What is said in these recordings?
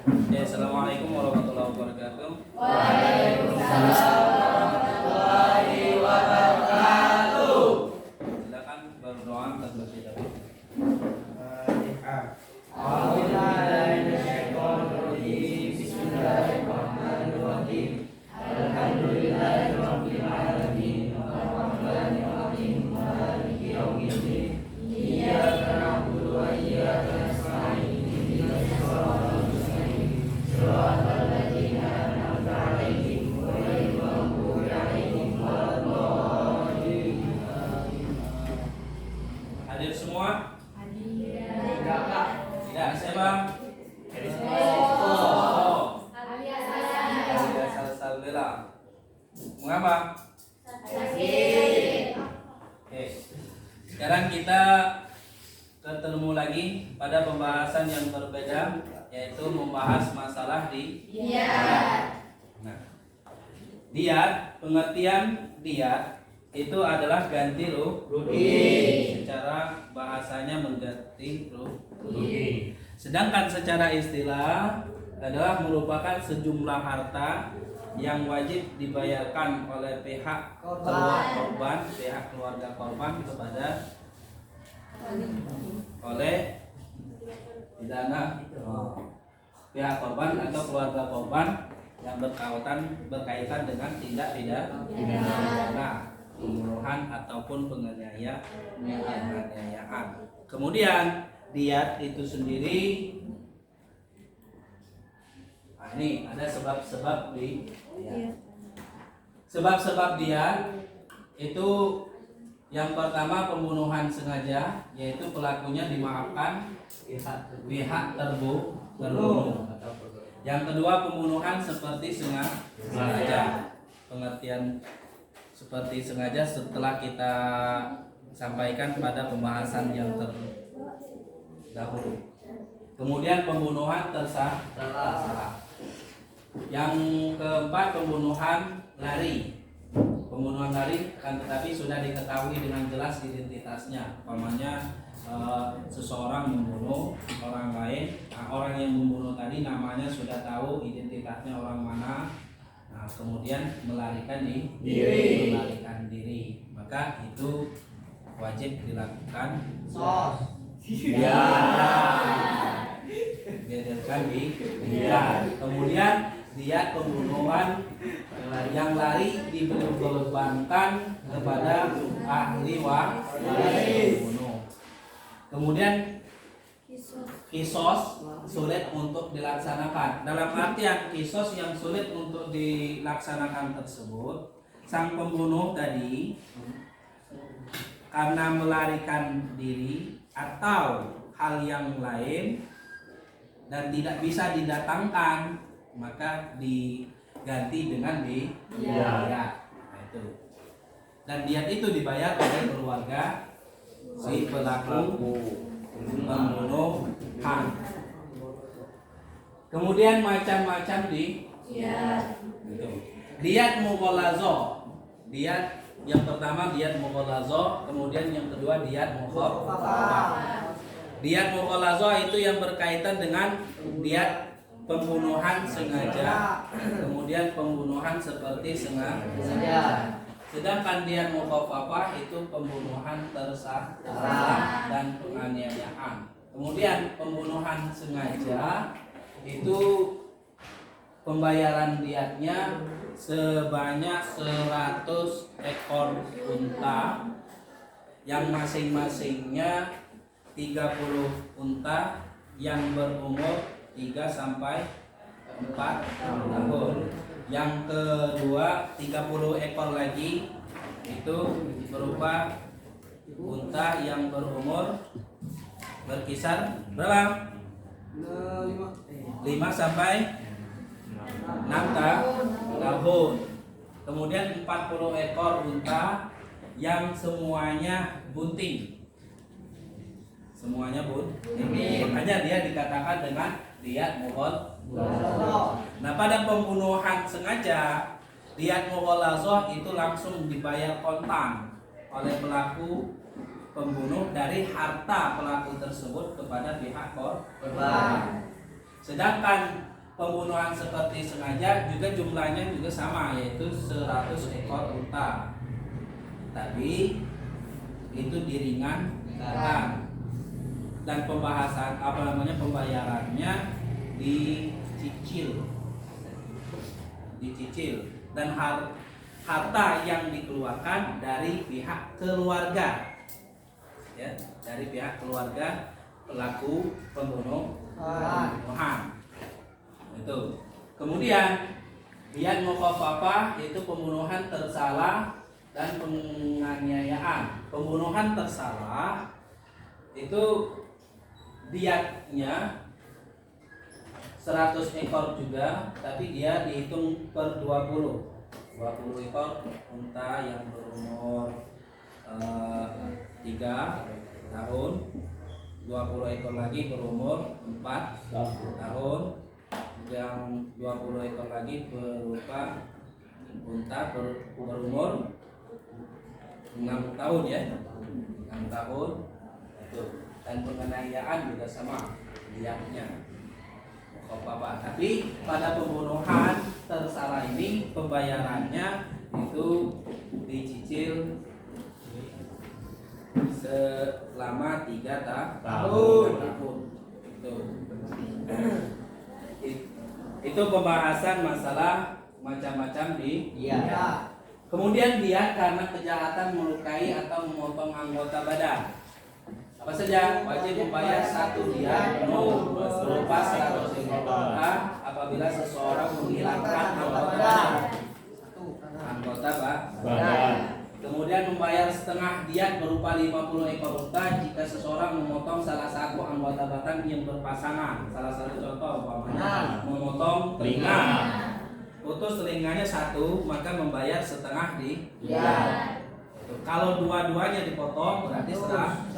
Ya, assalamualaikum warahmatullahi wabarakatuh. Waalaikumsalam warahmatullahi wabarakatuh. Silakan berdoa terlebih dahulu. Bismillahirrahmanirrahim. Alhamdulillahirabbil alamin. Arrahmanirrahim. Maliki yaumiddin. Iyyaka na'budu wa iyyaka nasta'in. Ihdinas siratal mustaqim. Shiratal ladzina an'amta 'alaihim ghairil maghdubi 'alaihim waladdallin. Hadir semua? Tidak, Kak. Tidak, saya Bang. Salsalbela. Mengapa? Oke. Sekarang kita ketemu lagi pada pembahasan yang berbeda, yaitu membahas masalah Nah, diat, pengertian diat itu adalah ganti rugi. Secara bahasanya mengganti rugi. Sedangkan secara istilah adalah merupakan sejumlah harta yang wajib dibayarkan oleh pihak keluarga korban kepada pihak korban atau keluarga korban yang berkaitan dengan tindak pidana pembunuhan ataupun penganiayaan. Kemudian diat itu sendiri, ini ada sebab-sebab di diat. Sebab-sebab diat itu yang pertama pembunuhan sengaja, yaitu pelakunya dimaafkan pihak terbunuh. Yang kedua pembunuhan seperti sengaja. Pengertian seperti sengaja setelah kita sampaikan pada pembahasan yang terdahulu. Kemudian pembunuhan tersalah. Yang keempat pembunuhan lari. Pembunuhan lari kan tetapi sudah diketahui dengan jelas identitasnya. Umpamanya seseorang membunuh orang lain, orang yang membunuh tadi namanya sudah tahu, identitasnya orang mana. Nah, kemudian melarikan diri, maka itu wajib dilakukan. Dihadirkan di diat. Kemudian diat pembunuhan yang lari dibebankan kepada ahli membunuh. Kemudian kisos sulit untuk dilaksanakan. Dalam artian kisos yang sulit untuk dilaksanakan tersebut, sang pembunuh tadi karena melarikan diri atau hal yang lain dan tidak bisa didatangkan, maka diganti dengan diat. Nah, itu. Dan diat itu dibayar oleh keluarga si pelaku pembunuhan. Kemudian macam-macam diat mughallazah. Diat yang pertama diat mughallazah, kemudian yang kedua diat mukhaffafah. Diat mughallazah itu yang berkaitan dengan diat pembunuhan sengaja, kemudian pembunuhan seperti sengaja. Sedangkan diat mukhaffafah itu pembunuhan tersalah dan penganiayaan. Kemudian pembunuhan sengaja itu pembayaran diatnya sebanyak 100 ekor unta yang masing-masingnya 30 unta yang berumur 3 sampai 4 tahun. Yang kedua 30 ekor lagi itu berupa unta yang berumur berkisar berapa? 5 sampai 6 tahun. Kemudian 40 ekor unta yang semuanya bunting. Makanya dia dikatakan dengan diat mughallazah. Nah, pada pembunuhan sengaja, diat mughallazah itu langsung dibayar kontan oleh pelaku pembunuh dari harta pelaku tersebut kepada pihak korban. Sedangkan pembunuhan seperti sengaja juga jumlahnya juga sama, yaitu 100 ekor unta. Tapi itu diringankan dan pembahasan pembayarannya dicicil dan harta yang dikeluarkan dari pihak keluarga, ya, dari pihak keluarga pelaku pembunuhan. Itu. Kemudian biat mukhafafah yaitu pembunuhan tersalah dan penganiayaan. Pembunuhan tersalah itu diatnya 100 ekor juga, tapi dia dihitung per 20 ekor unta yang berumur 3 tahun, 20 ekor lagi berumur 4 tahun, yang 20 ekor lagi berupa unta berumur 6 tahun, ya, 6 tahun itu. Dan penganiayaan juga sama diatnya. Tapi pada pembunuhan tersalah ini pembayarannya itu dicicil selama 3 tahun. Itu pembahasan masalah macam-macam di Kemudian dia karena kejahatan melukai atau memotong anggota badan. Apa saja? Wajib membayar 1 diat penuh berupa 100 ekor unta apabila seseorang menghilangkan anggota badan. Kemudian membayar setengah diat berupa 50 ekor unta jika seseorang memotong salah satu anggota badan yang berpasangan. Salah satu contoh umpamanya memotong telinga. Putus telinganya 1, maka membayar setengah diat. Kalau dua-duanya dipotong berarti 100.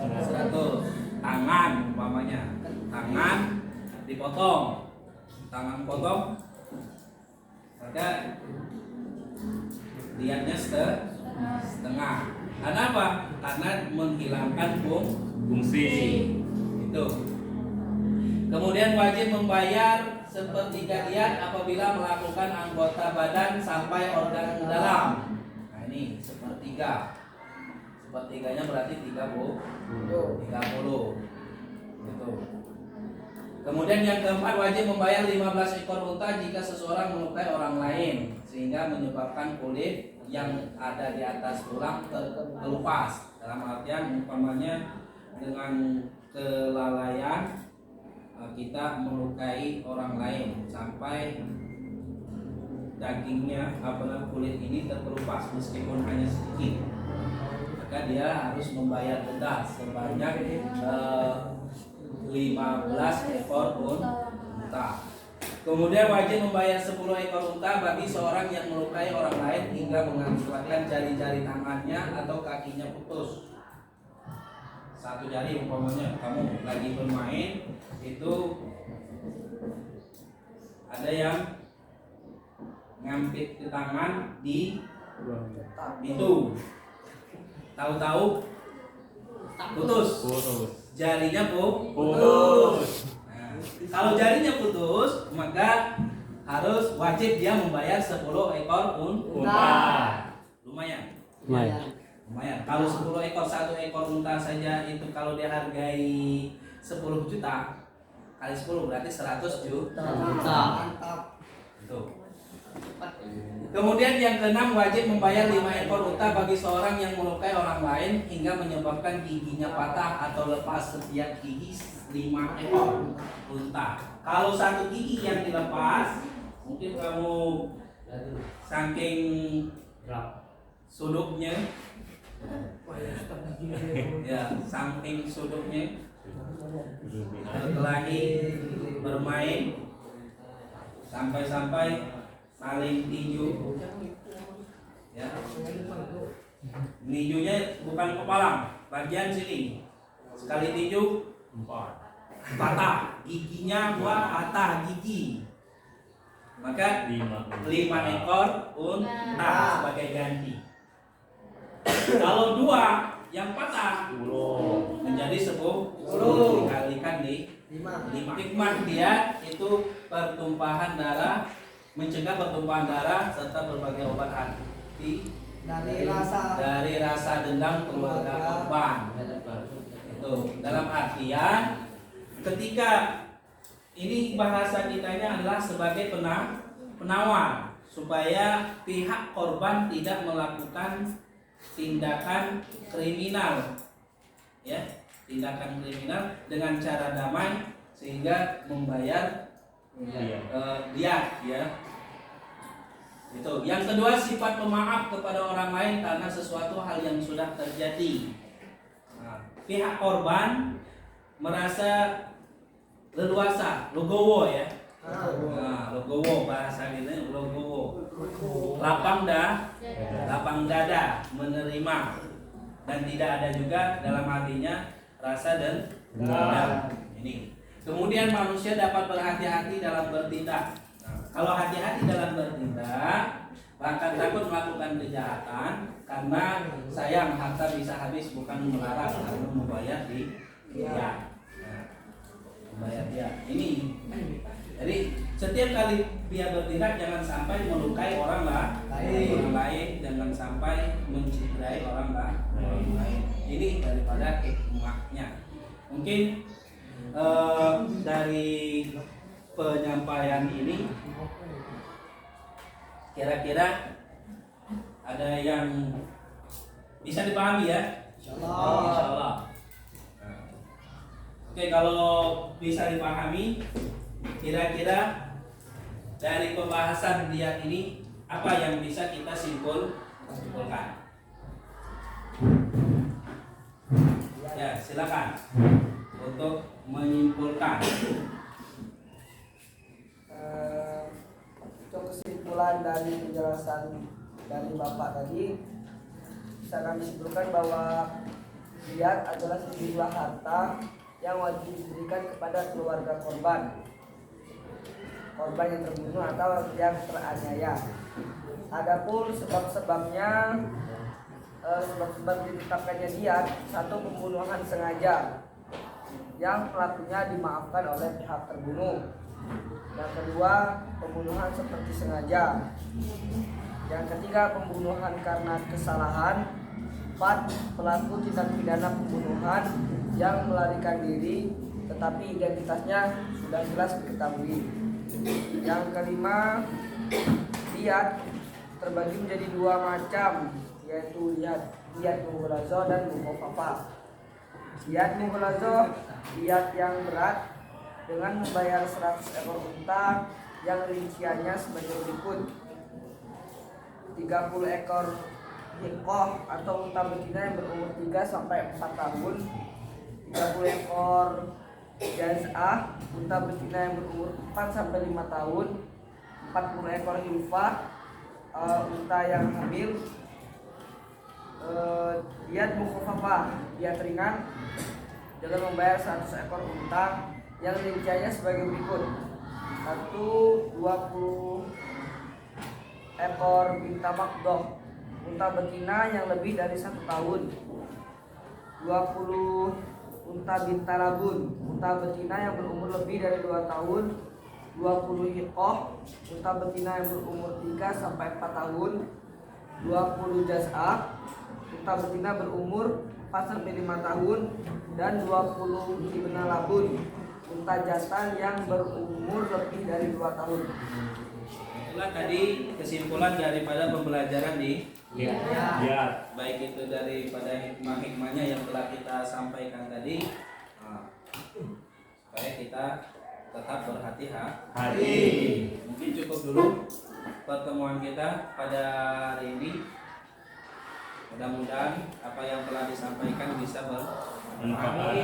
Tangan umpamanya, tangan dipotong, tangan potong, maka diatnya setengah. Karena apa? Karena menghilangkan fungsi. Itu. Kemudian wajib membayar 1/3 diat apabila melakukan anggota badan sampai organ dalam. Nah ini 1/3. 1/3-nya berarti 30. Gitu. Kemudian yang keempat, wajib membayar 15 ekor unta jika seseorang melukai orang lain sehingga menyebabkan kulit yang ada di atas tulang terkelupas. Dalam artian umpamanya dengan kelalaian kita melukai orang lain sampai dagingnya kulit ini terkelupas meskipun hanya sedikit, maka dia harus membayar denda sebanyak 15 ekor unta. Kemudian wajib membayar 10 ekor unta bagi seorang yang melukai orang lain hingga mengakibatkan jari-jari tangannya atau kakinya putus. 1 jari umpamanya kamu lagi bermain itu ada yang ngampit ke tangan di itu, tahu-tahu putus. Jarinya putus. Nah, kalau jarinya putus maka harus wajib dia membayar 10 ekor unta. Lumayan. Kalau 10 ekor, 1 ekor unta saja itu kalau dihargai 10 juta kali 10 berarti 100 juta. Mantap. Tuh. Kemudian yang keenam, wajib membayar 5 ekor unta bagi seorang yang melukai orang lain hingga menyebabkan giginya patah atau lepas setiap gigi 5 ekor unta. Kalau 1 gigi yang dilepas, mungkin kamu saking sudutnya, ya saking sudutnya lagi bermain sampai saling tinju, ya, ninjunya bukan kepala, bagian sini sekali tinju patah giginya, patah gigi, maka 5 ekor unta sebagai ganti. Kalau 2 yang patah menjadi 10 dikalikan Hikmah diat itu pertumpahan darah, mencegah pertumpahan darah serta berbagai obat hati dari rasa dendam keluarga korban. Itu dalam artian ketika ini bahasa kitanya adalah sebagai penawar supaya pihak korban tidak melakukan tindakan kriminal, ya, tindakan kriminal dengan cara damai sehingga membayar diat, ya. Itu. Yang kedua, sifat pemaaf kepada orang lain karena sesuatu hal yang sudah terjadi. Nah, pihak korban merasa leluasa, logowo, ya. Nah, logowo bahasa kita, logowo. Lapang dada menerima, dan tidak ada juga dalam hatinya rasa dendam. Ini. Kemudian manusia dapat berhati-hati dalam bertindak. Nah, kalau hati-hati dalam bertindak, bahkan takut melakukan kejahatan karena sayang harta bisa habis, bukan melarat karena membayar dia. Membayar dia. Ini. Jadi setiap kali dia bertindak jangan sampai melukai orang lain, jangan sampai mencederai orang lain. Ini daripada hikmahnya. Mungkin dari penyampaian ini kira-kira ada yang bisa dipahami, ya? Insyaallah. Oke, kalau bisa dipahami, kira-kira dari pembahasan diat ini apa yang bisa kita simpulkan? Ya, silakan untuk menyimpulkan. Untuk kesimpulan dari penjelasan dari Bapak tadi, bisa kami simpulkan bahwa diat adalah sejumlah harta yang wajib diberikan kepada keluarga korban yang terbunuh atau yang teraniaya. Adapun sebab-sebabnya, sebab-sebab ditetapkannya diat, satu, pembunuhan sengaja yang pelakunya dimaafkan oleh pihak terbunuh. Yang kedua, pembunuhan seperti sengaja. Yang ketiga, pembunuhan karena kesalahan. 4, pelaku tindak pidana pembunuhan yang melarikan diri tetapi identitasnya sudah jelas diketahui. Yang kelima, diat terbagi menjadi 2 macam, yaitu diat mughalazo dan mukhafafah. Diat mughalazo, diat yang berat dengan membayar 100 ekor unta yang rinciannya sebagai berikut: 30 ekor hiqah atau unta betina yang berumur 3 sampai 4 tahun, 30 ekor jaz'ah, unta betina yang berumur 4 sampai 5 tahun, 40 ekor hilfah, unta yang hamil. Diat mukhafafah, diat ringan dengan membayar 100 ekor unta yang rinciannya sebagai berikut: 1, 20 ekor binta makdoh, unta betina yang lebih dari 1 tahun, 20 unta binta labun, unta betina yang berumur lebih dari 2 tahun, 20 hiqah, unta betina yang berumur 3 sampai 4 tahun, 20 jaz'ah, unta betina berumur 4 sampai 5 tahun, dan 20 ibna labun, unta jantan yang berumur lebih dari 2 tahun. Itulah tadi kesimpulan daripada pembelajaran di diat. Baik itu daripada hikmah-hikmahnya yang telah kita sampaikan tadi, supaya kita tetap berhati-hati. Mungkin cukup dulu pertemuan kita pada hari ini. Mudah-mudahan apa yang telah disampaikan bisa bermanfaat.